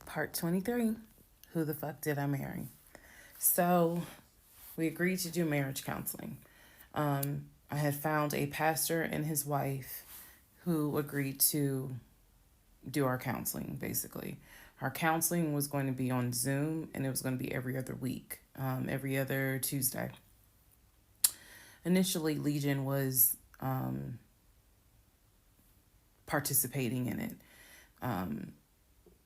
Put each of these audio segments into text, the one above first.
Part 23. Who the fuck did I marry? So we agreed to do marriage counseling. I had found a pastor and his wife who agreed to do our counseling, basically. Our counseling was going to be on Zoom, and it was going to be every other week, every other Tuesday. Initially, Legion was participating in it.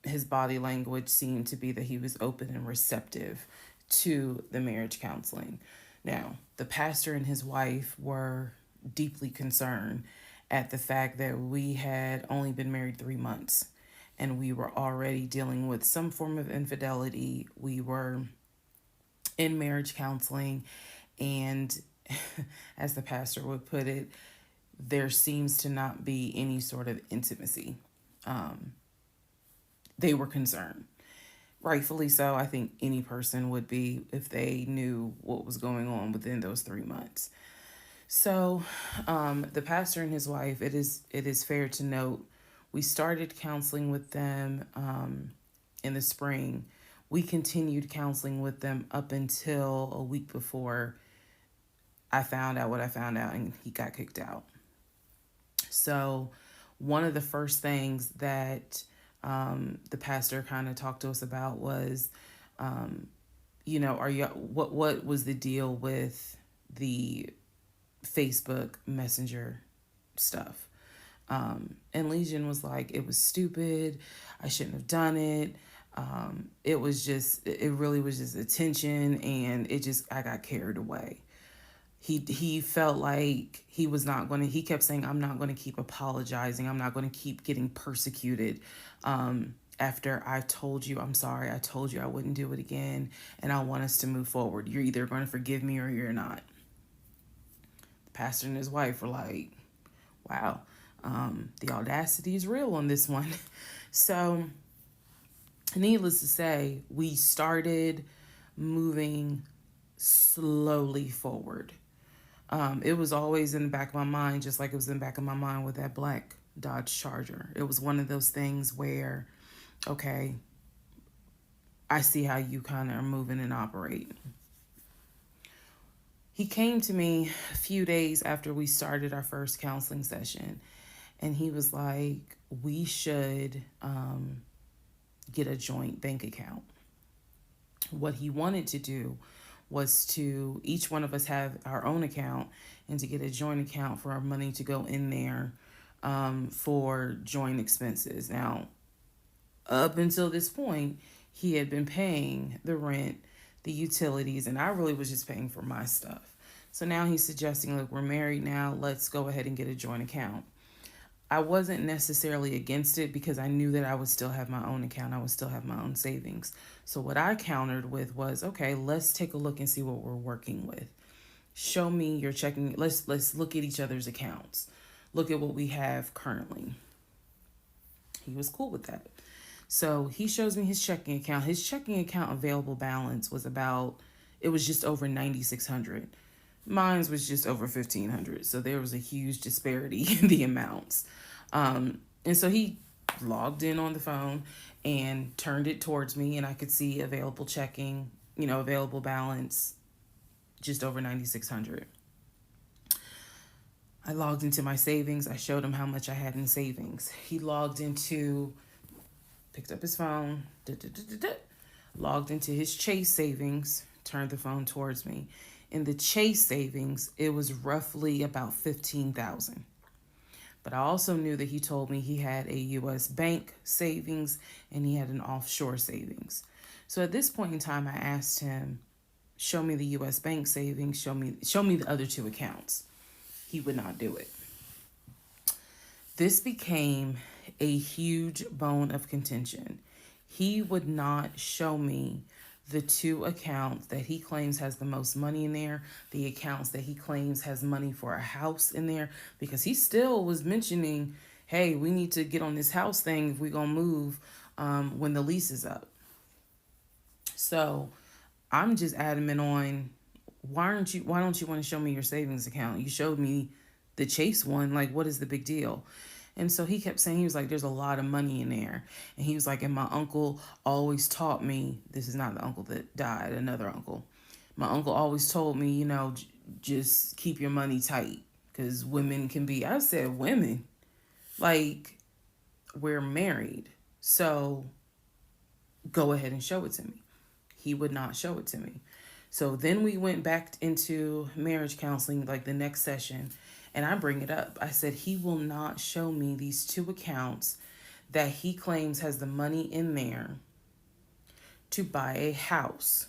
His body language seemed to be that he was open and receptive to the marriage counseling. Now, the pastor and his wife were deeply concerned at the fact that we had only been married 3 months and we were already dealing with some form of infidelity. We were in marriage counseling, and as the pastor would put it, there seems to not be any sort of intimacy. They were concerned. Rightfully so. I think any person would be if they knew what was going on within those 3 months. So the pastor and his wife, it is fair to note, we started counseling with them in the spring. We continued counseling with them up until a week before I found out what I found out, and he got kicked out. So one of the first things that the pastor kind of talked to us about was, what was the deal with the Facebook Messenger stuff? And Legion was like, it was stupid. I shouldn't have done it. It really was just attention, and I got carried away. He felt like he was not going to, he kept saying, I'm not going to keep apologizing. I'm not going to keep getting persecuted. After I told you, I'm sorry, I told you I wouldn't do it again, and I want us to move forward. You're either going to forgive me or you're not. The pastor and his wife were like, wow, the audacity is real on this one. So needless to say, we started moving slowly forward. It was always in the back of my mind, just like it was in the back of my mind with that black Dodge Charger. It was one of those things where, okay, I see how you kind of are moving and operating. He came to me a few days after we started our first counseling session, and he was like, we should get a joint bank account. What he wanted to do was to each one of us have our own account, and to get a joint account for our money to go in there for joint expenses. Now, up until this point, he had been paying the rent, the utilities, and I really was just paying for my stuff. So now he's suggesting, look, we're married now, let's go ahead and get a joint account. I wasn't necessarily against it because I knew that I would still have my own account. I would still have my own savings. So what I countered with was, okay, let's take a look and see what we're working with. Show me your checking. Let's look at each other's accounts. Look at what we have currently. He was cool with that. So he shows me his checking account. His checking account available balance was just over $9,600. Mine was just over $1,500. So there was a huge disparity in the amounts. And so he logged in on the phone and turned it towards me, and I could see available checking, available balance, just over $9,600. I logged into my savings. I showed him how much I had in savings. He picked up his phone, logged into his Chase savings, turned the phone towards me. In the Chase savings, it was roughly about $15,000. But I also knew that he told me he had a U.S. bank savings and he had an offshore savings. So at this point in time, I asked him, show me the U.S. bank savings, show me the other two accounts. He would not do it. This became a huge bone of contention. He would not show me the two accounts that he claims has the most money in there, the accounts that he claims has money for a house in there, because he still was mentioning, hey, we need to get on this house thing if we're going to move when the lease is up. So I'm just adamant on, why don't you want to show me your savings account? You showed me the Chase one, like, what is the big deal? And so he kept saying, he was like, there's a lot of money in there. And he was like, and my uncle always taught me, this is not the uncle that died, another uncle. My uncle always told me, just keep your money tight because women can be, I said, women, like, we're married. So go ahead and show it to me. He would not show it to me. So then we went back into marriage counseling, like the next session, and I bring it up. I said, he will not show me these two accounts that he claims has the money in there to buy a house.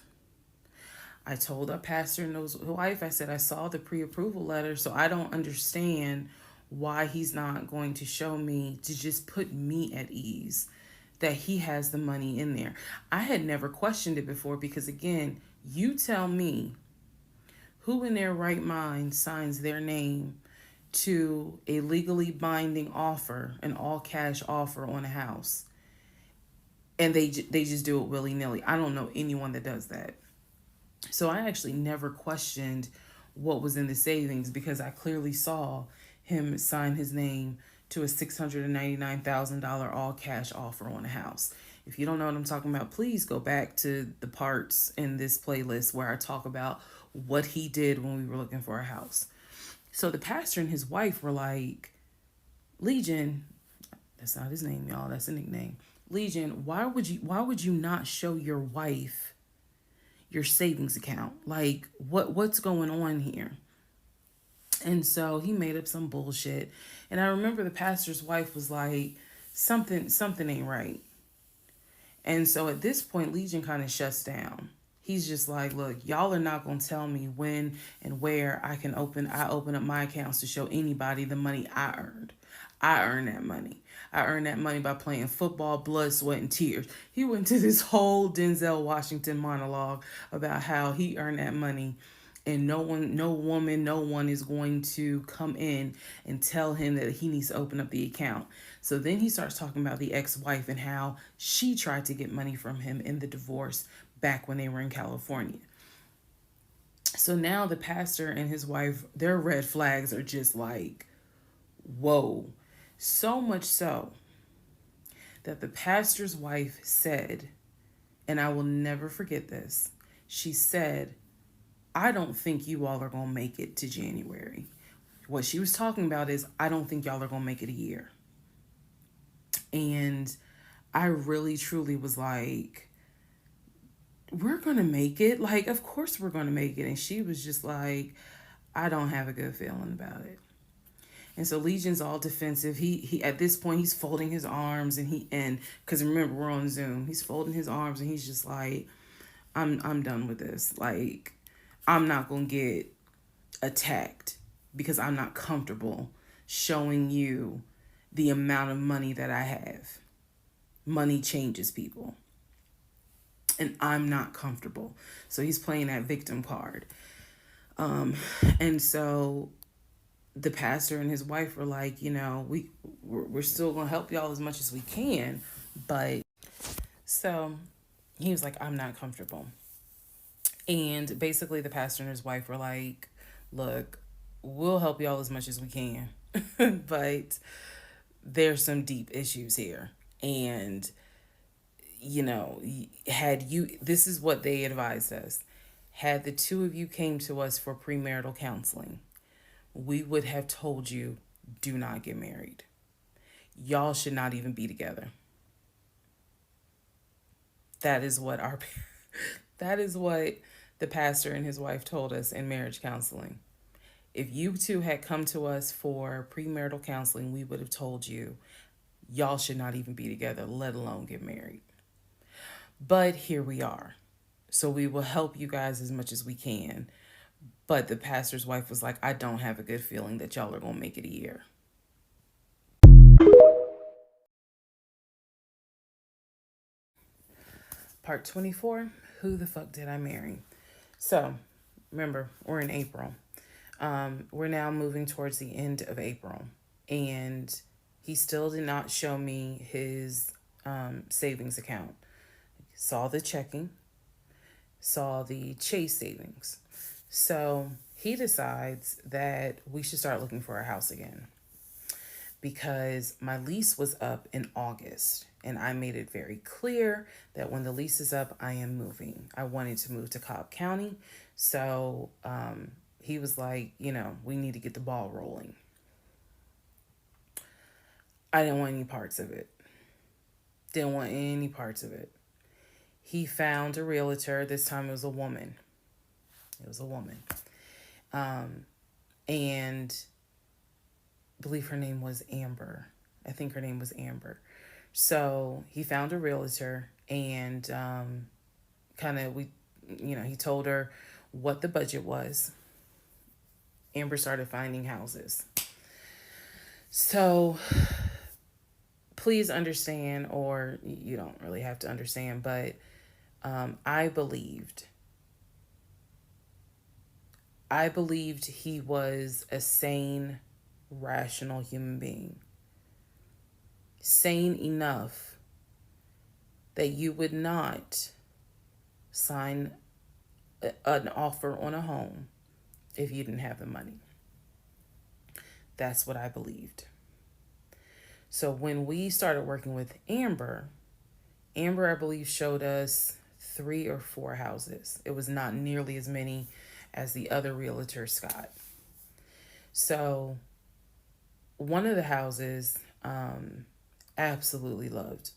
I told our pastor and his wife, I said, I saw the pre-approval letter, so I don't understand why he's not going to show me to just put me at ease that he has the money in there. I had never questioned it before because, again, you tell me who in their right mind signs their name to a legally binding offer, an all-cash offer on a house, and they just do it willy-nilly. I don't know anyone that does that. So I actually never questioned what was in the savings because I clearly saw him sign his name to a $699,000 all cash offer on a house. If you don't know what I'm talking about, please go back to the parts in this playlist where I talk about what he did when we were looking for a house. So the pastor and his wife were like, Legion, that's not his name, y'all, that's a nickname. Legion, why would you not show your wife your savings account? Like, what's going on here? And so he made up some bullshit. And I remember the pastor's wife was like, something ain't right. And so at this point, Legion kind of shuts down. He's just like, look, y'all are not going to tell me when and where I open up my accounts to show anybody the money I earned. I earned that money. I earned that money by playing football, blood, sweat, and tears. He went to this whole Denzel Washington monologue about how he earned that money, and no one is going to come in and tell him that he needs to open up the account. So then he starts talking about the ex-wife and how she tried to get money from him in the divorce back when they were in California. So now the pastor and his wife, their red flags are just like, whoa. So much so that the pastor's wife said, and I will never forget this, she said, I don't think you all are going to make it to January. What she was talking about is, I don't think y'all are going to make it a year. And I really, truly was like, we're going to make it. Like, of course we're going to make it. And she was just like, I don't have a good feeling about it. And so Legion's all defensive. He at this point, he's folding his arms and because remember, we're on Zoom. He's folding his arms and he's just like, I'm done with this. Like, I'm not going to get attacked because I'm not comfortable showing you the amount of money that I have. Money changes people. And I'm not comfortable. So he's playing that victim card. And so the pastor and his wife were like, we're still going to help y'all as much as we can. But so he was like, I'm not comfortable. And basically the pastor and his wife were like, look, we'll help y'all as much as we can. But there's some deep issues here. And, this is what they advised us. Had the two of you came to us for premarital counseling, we would have told you, do not get married. Y'all should not even be together. That is what the pastor and his wife told us in marriage counseling. If you two had come to us for premarital counseling, we would have told you, y'all should not even be together, let alone get married. But here we are. So we will help you guys as much as we can. But the pastor's wife was like, I don't have a good feeling that y'all are going to make it a year. Part 24, who the fuck did I marry? So, remember, we're in April. We're now moving towards the end of April. And he still did not show me his savings account. Saw the checking, saw the Chase savings. So he decides that we should start looking for a house again because my lease was up in August. And I made it very clear that when the lease is up, I am moving. I wanted to move to Cobb County. So he was like, we need to get the ball rolling. I didn't want any parts of it. Didn't want any parts of it. He found a realtor. This time it was a woman. It was a woman. And I believe her name was Amber. I think her name was Amber. So he found a realtor and he told her what the budget was. Amber started finding houses. So please understand, or you don't really have to understand, but I believed he was a sane, rational human being. Sane enough that you would not sign an offer on a home if you didn't have the money. That's what I believed. So when we started working with Amber, I believe, showed us 3 or 4 houses. It was not nearly as many as the other realtor, Scott. So one of the houses, absolutely loved.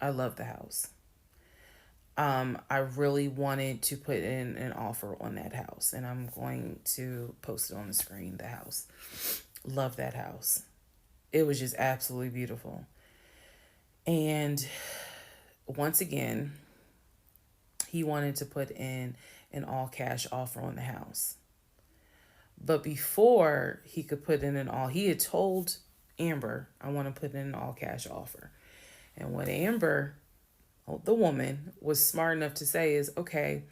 I love the house. I really wanted to put in an offer on that house, and I'm going to post it on the screen. The house. Love that house. It was just absolutely beautiful. And once again, he wanted to put in an all cash offer on the house. But before he could put in he had told Amber, I want to put in an all cash offer. And what Amber, the woman, was smart enough to say is, okay,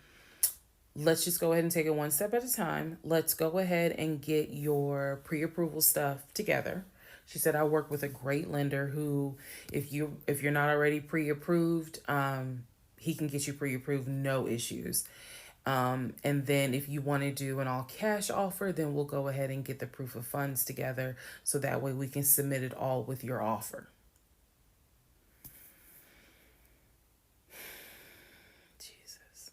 let's just go ahead and take it one step at a time. Let's go ahead and get your pre-approval stuff together. She said, I work with a great lender who, if you're not already pre-approved, he can get you pre-approved, no issues. And then if you want to do an all cash offer, then we'll go ahead and get the proof of funds together so that way we can submit it all with your offer. Jesus.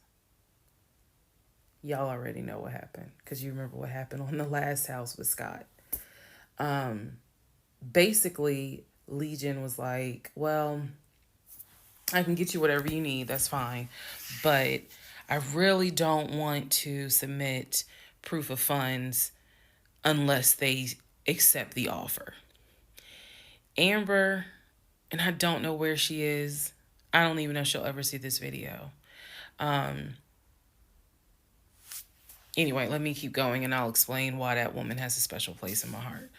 Y'all already know what happened because you remember what happened on the last house with Scott. Basically, Legion was like, well, I can get you whatever you need. That's fine. But I really don't want to submit proof of funds unless they accept the offer. Amber, and I don't know where she is. I don't even know if she'll ever see this video. Anyway, let me keep going and I'll explain why that woman has a special place in my heart.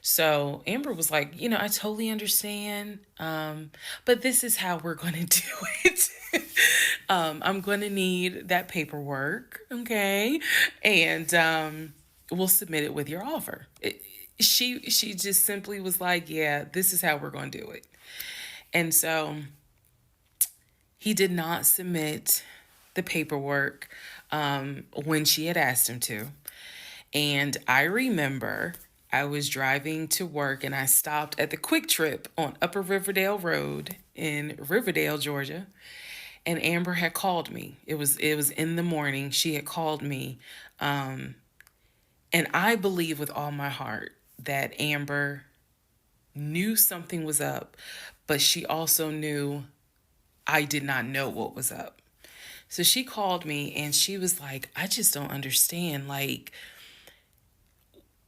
So Amber was like, I totally understand, but this is how we're going to do it. I'm going to need that paperwork, okay? And we'll submit it with your offer. She just simply was like, yeah, this is how we're going to do it. And so he did not submit the paperwork when she had asked him to. And I remember I was driving to work and I stopped at the Quick Trip on Upper Riverdale Road in Riverdale, Georgia. And Amber had called me. It was in the morning. She had called me. And I believe with all my heart that Amber knew something was up, but she also knew I did not know what was up. So she called me and she was like, I just don't understand. Like,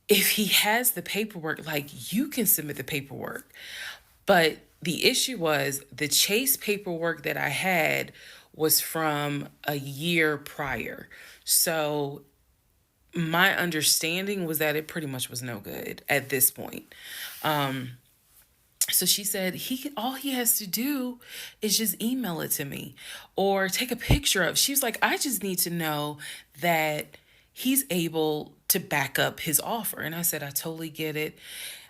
if he has the paperwork, like, you can submit the paperwork. But the issue was the Chase paperwork that I had was from a year prior. So my understanding was that it pretty much was no good at this point. So she said all he has to do is just email it to me or take a picture of. She was like, I just need to know that he's able to back up his offer. And I said, I totally get it.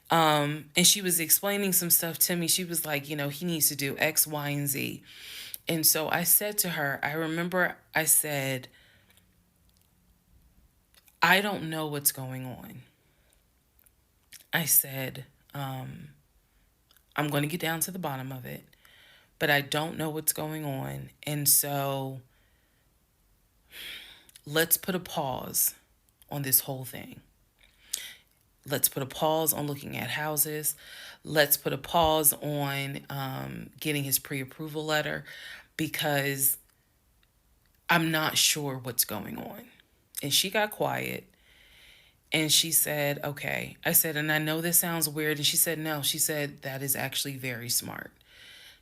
And she was explaining some stuff to me. She was like, he needs to do X, Y, and Z. And so I said to her, I remember I said, I don't know what's going on. I said, I'm going to get down to the bottom of it, but I don't know what's going on. And so let's put a pause on this whole thing. Let's put a pause on looking at houses. Let's put a pause on getting his pre-approval letter, because I'm not sure what's going on. And she got quiet and she said, okay. I said, and I know this sounds weird. And she said, no. She said, that is actually very smart.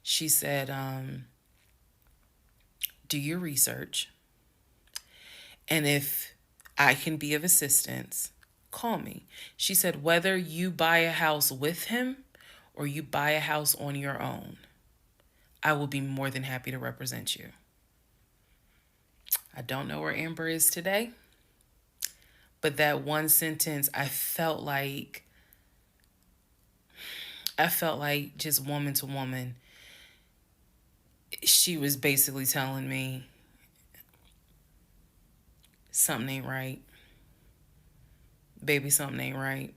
She said, do your research. And if I can be of assistance, call me. She said, whether you buy a house with him or you buy a house on your own, I will be more than happy to represent you. I don't know where Amber is today, but that one sentence, I felt like just woman to woman, she was basically telling me something ain't right. Baby, something ain't right.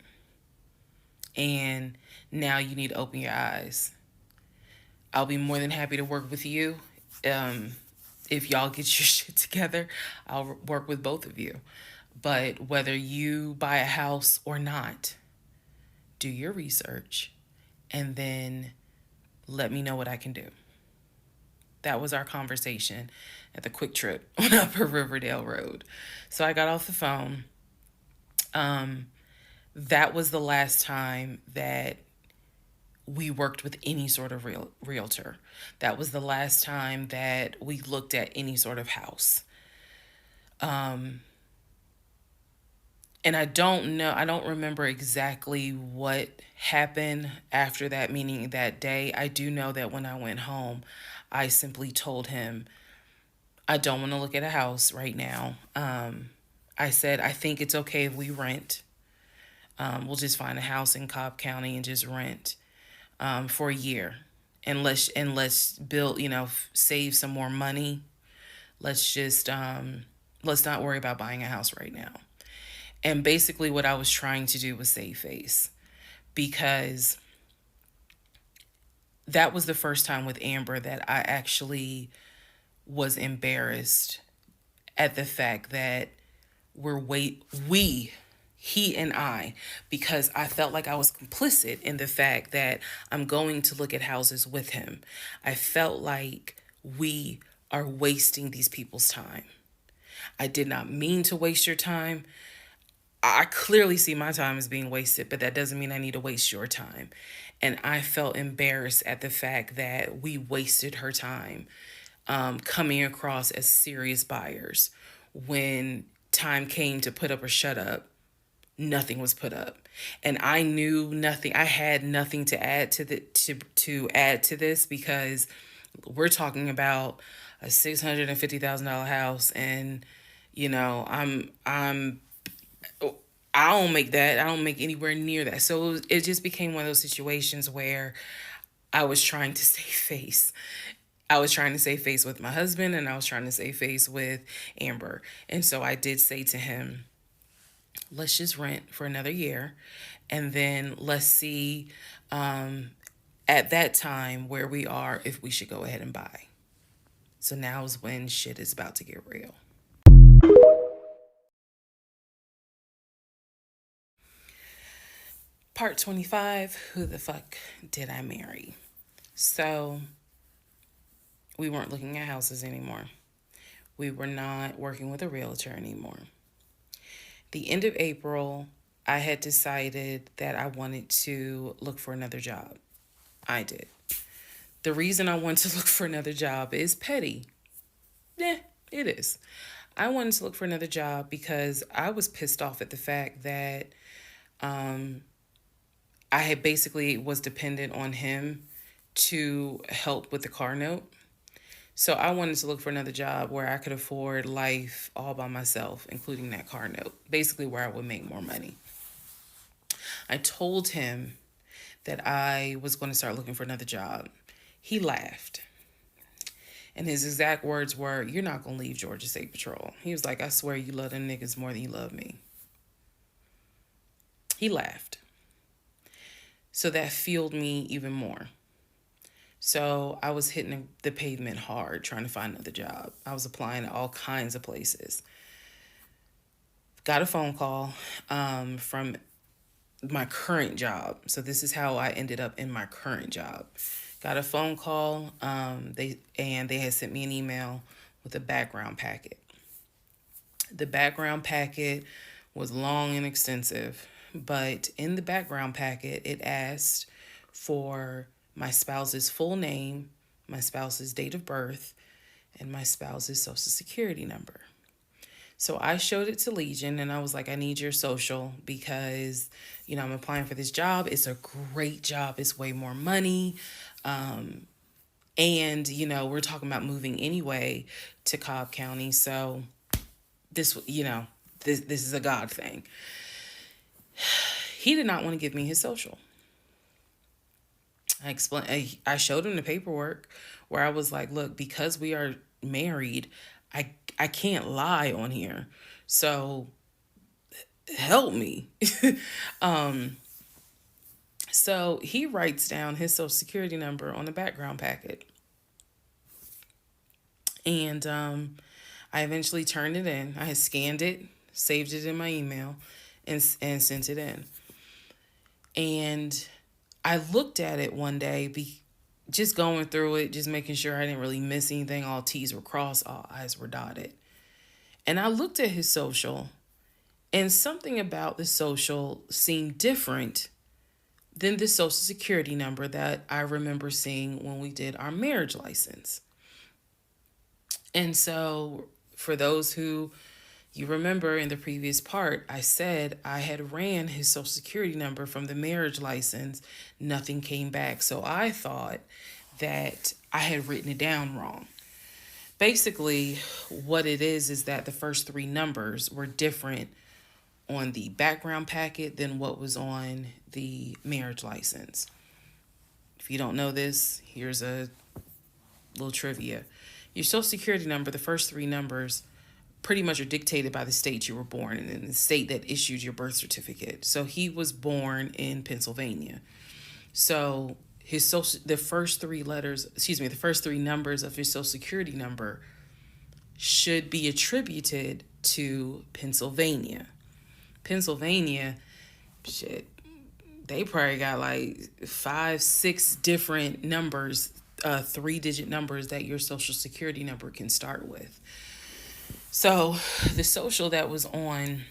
And now you need to open your eyes. I'll be more than happy to work with you. If y'all get your shit together, I'll work with both of you. But whether you buy a house or not, do your research and then let me know what I can do. That was our conversation at the Quick Trip on Upper Riverdale Road. So I got off the phone. That was the last time that we worked with any sort of realtor. That was the last time that we looked at any sort of house. And I don't remember exactly what happened after that, meaning that day. I do know that when I went home, I simply told him, I don't want to look at a house right now. I said, I think it's okay if we rent. We'll just find a house in Cobb County and just rent for a year. And let's build, save some more money. Let's not worry about buying a house right now. And basically what I was trying to do was save face, because that was the first time with Amber that I actually was embarrassed at the fact that he and I, because I felt like I was complicit in the fact that I'm going to look at houses with him. I felt like we are wasting these people's time. I did not mean to waste your time. I clearly see my time as being wasted, but that doesn't mean I need to waste your time. And I felt embarrassed at the fact that we wasted her time coming across as serious buyers. When time came to put up or shut up, nothing was put up. And I knew nothing. I had nothing to add to add to this, because we're talking about a $650,000 house, and I don't make that. I don't make anywhere near that. So it just became one of those situations where I was trying to save face. I was trying to save face with my husband, and I was trying to save face with Amber. And so I did say to him, let's just rent for another year, and then let's see at that time where we are, if we should go ahead and buy. So now is when shit is about to get real. Part 25, who the fuck did I marry? So we weren't looking at houses anymore. We were not working with a realtor anymore. The end of April, I had decided that I wanted to look for another job. I did. The reason I wanted to look for another job is petty. It is. I wanted to look for another job because I was pissed off at the fact that I had basically was dependent on him to help with the car note. So I wanted to look for another job where I could afford life all by myself, including that car note, basically where I would make more money. I told him that I was going to start looking for another job. He laughed. And his exact words were, "You're not going to leave Georgia State Patrol." He was like, "I swear you love them niggas more than you love me." He laughed. So that fueled me even more. So I was hitting the pavement hard trying to find another job. I was applying to all kinds of places. Got a phone call from my current job. So this is how I ended up in my current job. Got a phone call. They had sent me an email with a background packet. The background packet was long and extensive, but in the background packet, it asked for my spouse's full name, my spouse's date of birth, and my spouse's social security number. So I showed it to Legion and I was like, I need your social because, I'm applying for this job. It's a great job. It's way more money. And, we're talking about moving anyway to Cobb County. So this, this is a God thing. He did not want to give me his social. I showed him the paperwork where I was like, look, because we are married, I can't lie on here. So help me. So he writes down his social security number on the background packet. And I eventually turned it in. I had scanned it, saved it in my email, and sent it in. And I looked at it one day, just going through it, just making sure I didn't really miss anything. All T's were crossed, all I's were dotted. And I looked at his social, and something about the social seemed different than the social security number that I remember seeing when we did our marriage license. And so for those who you remember in the previous part, I said I had ran his social security number from the marriage license. Nothing came back. So I thought that I had written it down wrong. Basically, what it is that the first three numbers were different on the background packet than what was on the marriage license. If you don't know this, here's a little trivia. Your social security number, the first three numbers, pretty much are dictated by the state you were born in the state that issued your birth certificate. So he was born in Pennsylvania. So the first three numbers of his social security number should be attributed to Pennsylvania. Pennsylvania, shit, they probably got like 5-6 different numbers, 3-digit numbers that your social security number can start with. So the social that was on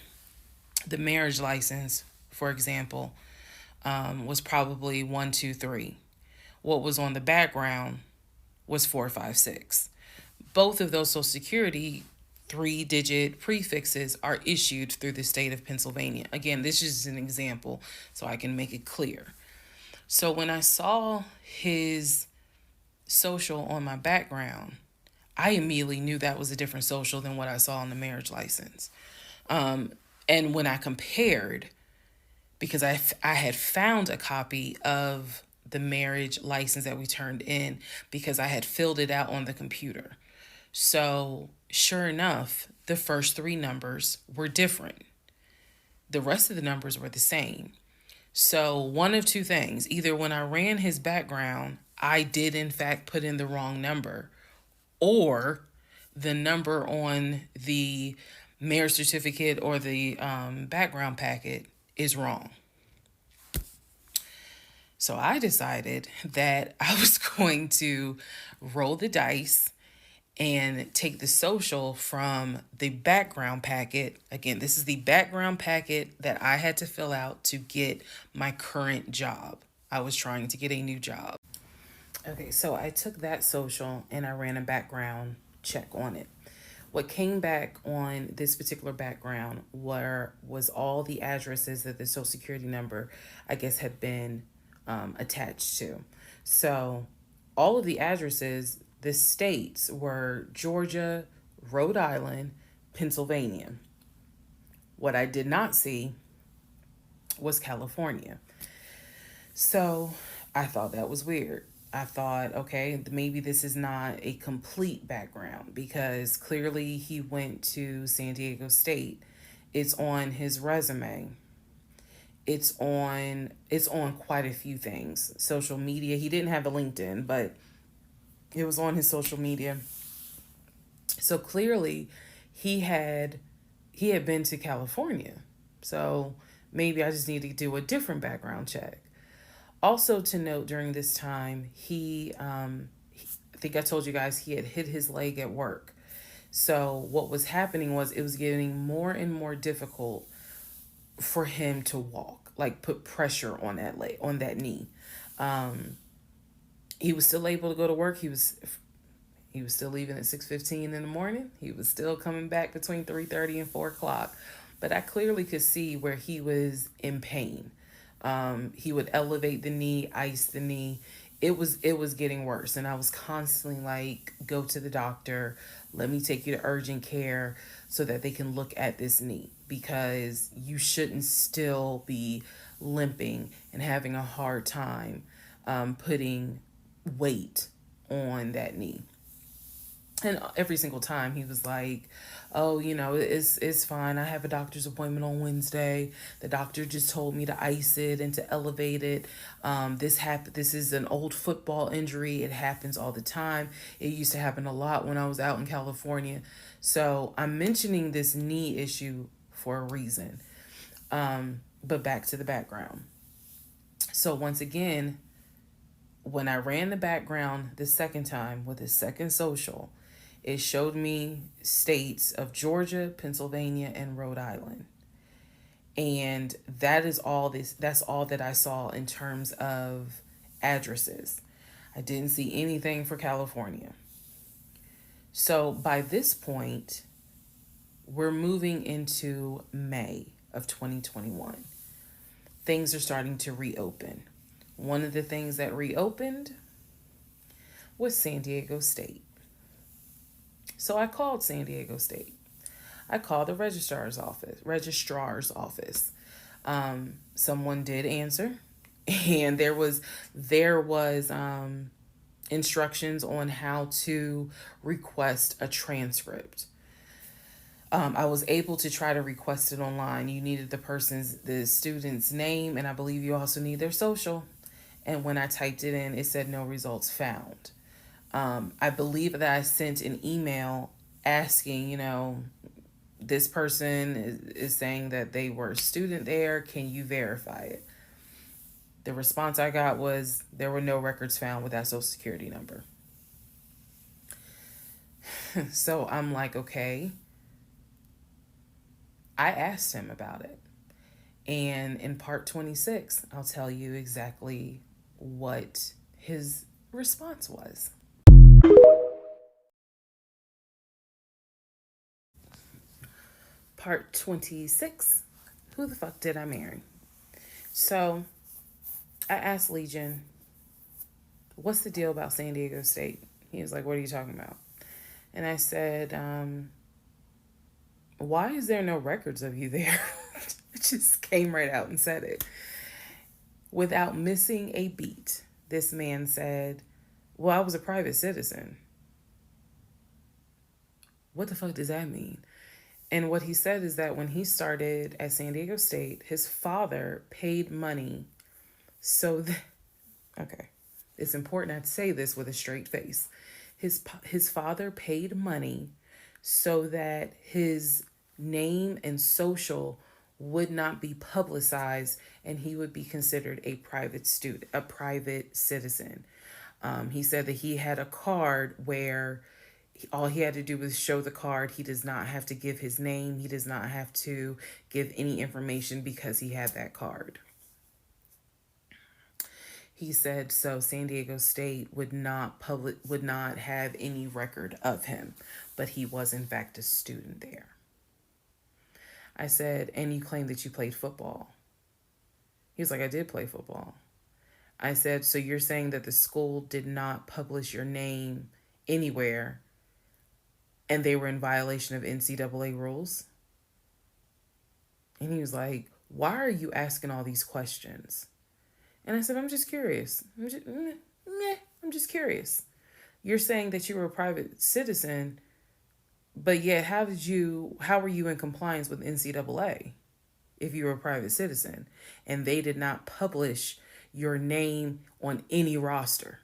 the marriage license, for example, was probably 123. What was on the background was 456. Both of those social security 3-digit prefixes are issued through the state of Pennsylvania. Again, this is an example so I can make it clear. So when I saw his social on my background, I immediately knew that was a different social than what I saw on the marriage license. And when I compared, because I had found a copy of the marriage license that we turned in because I had filled it out on the computer. So sure enough, the first three numbers were different. The rest of the numbers were the same. So one of two things: either when I ran his background, I did in fact put in the wrong number, or the number on the marriage certificate or the background packet is wrong. So I decided that I was going to roll the dice and take the social from the background packet. Again, this is the background packet that I had to fill out to get my current job. I was trying to get a new job. Okay, so I took that social and I ran a background check on it. What came back on this particular background was all the addresses that the social security number, I guess, had been attached to. So all of the addresses, the states were Georgia, Rhode Island, Pennsylvania. What I did not see was California. So I thought that was weird. I thought, okay, maybe this is not a complete background because clearly he went to San Diego State. It's on his resume. It's on quite a few things. Social media. He didn't have a LinkedIn, but it was on his social media. So clearly he had he had been to California. So maybe I just need to do a different background check. Also to note, during this time, I think I told you guys he had hit his leg at work. So what was happening was it was getting more and more difficult for him to walk, like put pressure on that leg, on that knee. Um, he was still able to go to work. He was still leaving at 6:15 in the morning. He was still coming back between 3:30 and 4 o'clock. But I clearly could see where he was in pain. He would elevate the knee, ice the knee. It was getting worse, and I was constantly like, "Go to the doctor. Let me take you to urgent care so that they can look at this knee, because you shouldn't still be limping and having a hard time putting weight on that knee." And every single time he was like, "Oh, it's fine. I have a doctor's appointment on Wednesday. The doctor just told me to ice it and to elevate it. This is an old football injury. It happens all the time. It used to happen a lot when I was out in California." So I'm mentioning this knee issue for a reason. But back to the background. So once again, when I ran the background the second time with the second social, it showed me states of Georgia, Pennsylvania, and Rhode Island. And that's all that I saw in terms of addresses. I didn't see anything for California. So by this point, we're moving into May of 2021. Things are starting to reopen. One of the things that reopened was San Diego State. So I called San Diego State. I called the registrar's office. Someone did answer, and there was instructions on how to request a transcript. I was able to try to request it online. You needed the student's name, and I believe you also need their social. And when I typed it in, it said no results found. I believe that I sent an email asking, this person is saying that they were a student there. Can you verify it? The response I got was there were no records found with that social security number. So I'm like, okay. I asked him about it. And in part 26, I'll tell you exactly what his response was. Part 26, who the fuck did I marry? So I asked Legion, what's the deal about San Diego State? He was like, what are you talking about? And I said, why is there no records of you there? It just came right out and said it. Without missing a beat, this man said, well, I was a private citizen. What the fuck does that mean? And what he said is that when he started at San Diego State, his father paid money so that, okay, it's important I say this with a straight face. His father paid money so that his name and social would not be publicized and he would be considered a private citizen. He said that he had a card where all he had to do was show the card. He does not have to give his name. He does not have to give any information because he had that card. He said so San Diego State would not have any record of him, but he was in fact a student there. I said, and you claim that you played football. He was like, I did play football. I said, so you're saying that the school did not publish your name anywhere and they were in violation of NCAA rules? And he was like, why are you asking all these questions? And I said, I'm just curious. I'm just curious. You're saying that you were a private citizen, but yet how were you in compliance with NCAA? if you were a private citizen, and they did not publish your name on any roster.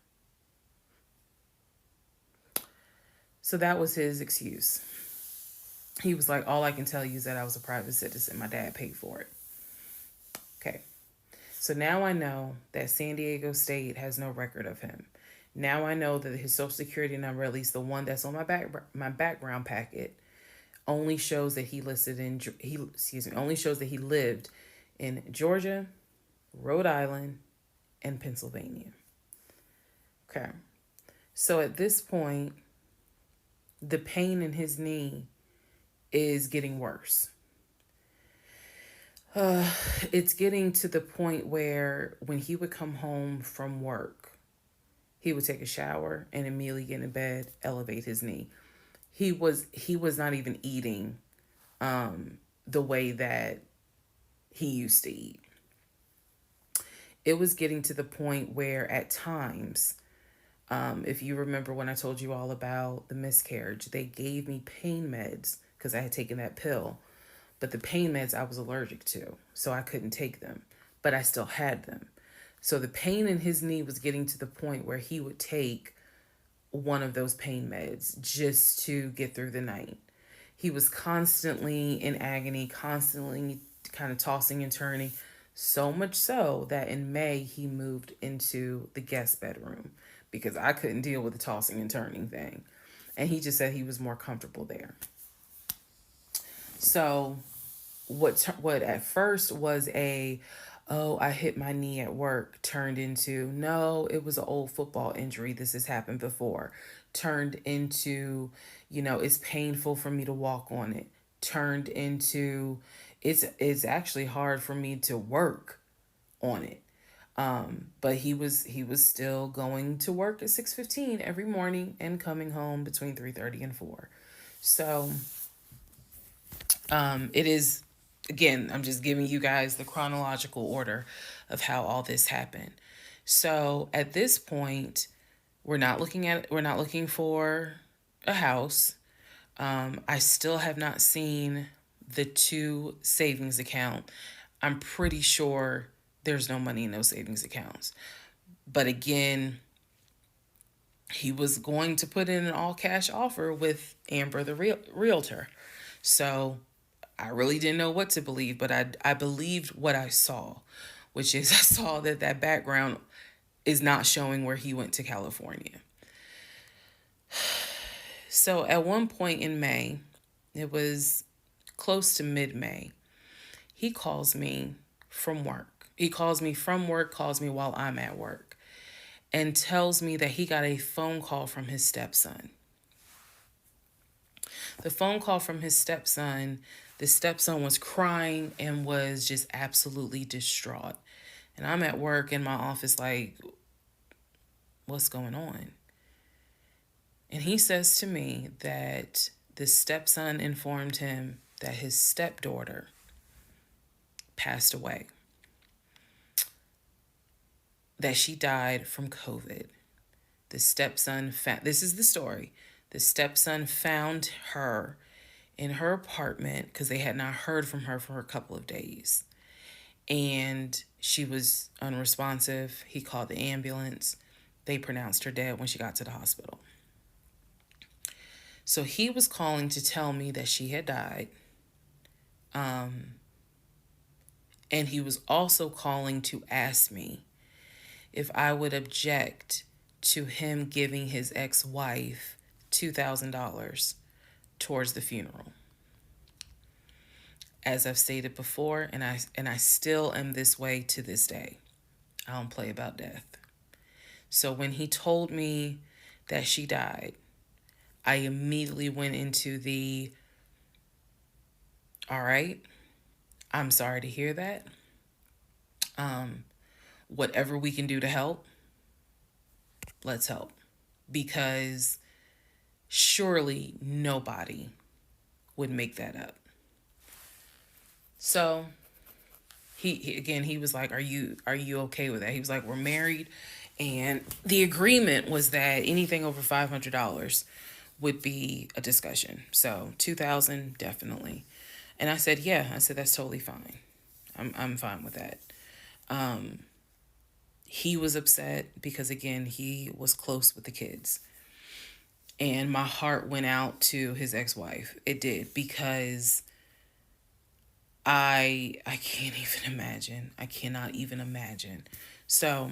So that was his excuse. He was like, all I can tell you is that I was a private citizen. My dad paid for it. Okay. So now I know that San Diego State has no record of him. Now I know that his social security number, at least the one that's on my background packet, only shows that only shows that he lived in Georgia, Rhode Island, and Pennsylvania. Okay. So at this point, the pain in his knee is getting worse. It's getting to the point where when he would come home from work, he would take a shower and immediately get in bed, elevate his knee. He was not even eating the way that he used to eat. It was getting to the point where at times, if you remember when I told you all about the miscarriage, they gave me pain meds because I had taken that pill. But the pain meds I was allergic to, so I couldn't take them. But I still had them. So the pain in his knee was getting to the point where he would take one of those pain meds just to get through the night. He was constantly in agony, constantly kind of tossing and turning, so much so that in May he moved into the guest bedroom because I couldn't deal with the tossing and turning thing. And he just said he was more comfortable there. So what at first was I hit my knee at work turned into, no, it was an old football injury. This has happened before. Turned into, it's painful for me to walk on it. Turned into, it's actually hard for me to work on it. But he was still going to work at 6:15 every morning and coming home between 3:30 and 4. So it is, again, I'm just giving you guys the chronological order of how all this happened. So at this point, we're not looking for a house. I still have not seen the 2 savings account. I'm pretty sure there's no money in those savings accounts. But again, he was going to put in an all cash offer with Amber, the realtor. So I really didn't know what to believe, but I believed what I saw, which is I saw that background is not showing where he went to California. So at one point in May, it was close to mid-May, he calls me from work. He calls me from work, calls me while I'm at work, and tells me that he got a phone call from his stepson. The phone call from his stepson, the stepson was crying and was just absolutely distraught. And I'm at work in my office like, what's going on? And he says to me that the stepson informed him that his stepdaughter passed away, that she died from COVID. The stepson this is the story. The stepson found her in her apartment because they had not heard from her for a couple of days. And she was unresponsive. He called the ambulance. They pronounced her dead when she got to the hospital. So he was calling to tell me that she had died. And he was also calling to ask me if I would object to him giving his ex-wife $2,000 towards the funeral. As I've stated before, and I still am this way to this day. I don't play about death. So when he told me that she died, I immediately went into the, all right, I'm sorry to hear that. Whatever we can do to help, let's help. Because surely nobody would make that up. So he was like, are you okay with that? He was like, we're married, and the agreement was that anything over $500 would be a discussion. So $2,000 definitely. And I said, yeah, that's totally fine. I'm fine with that. He was upset because, again, he was close with the kids. And my heart went out to his ex-wife. It did, because I can't even imagine. I cannot even imagine. So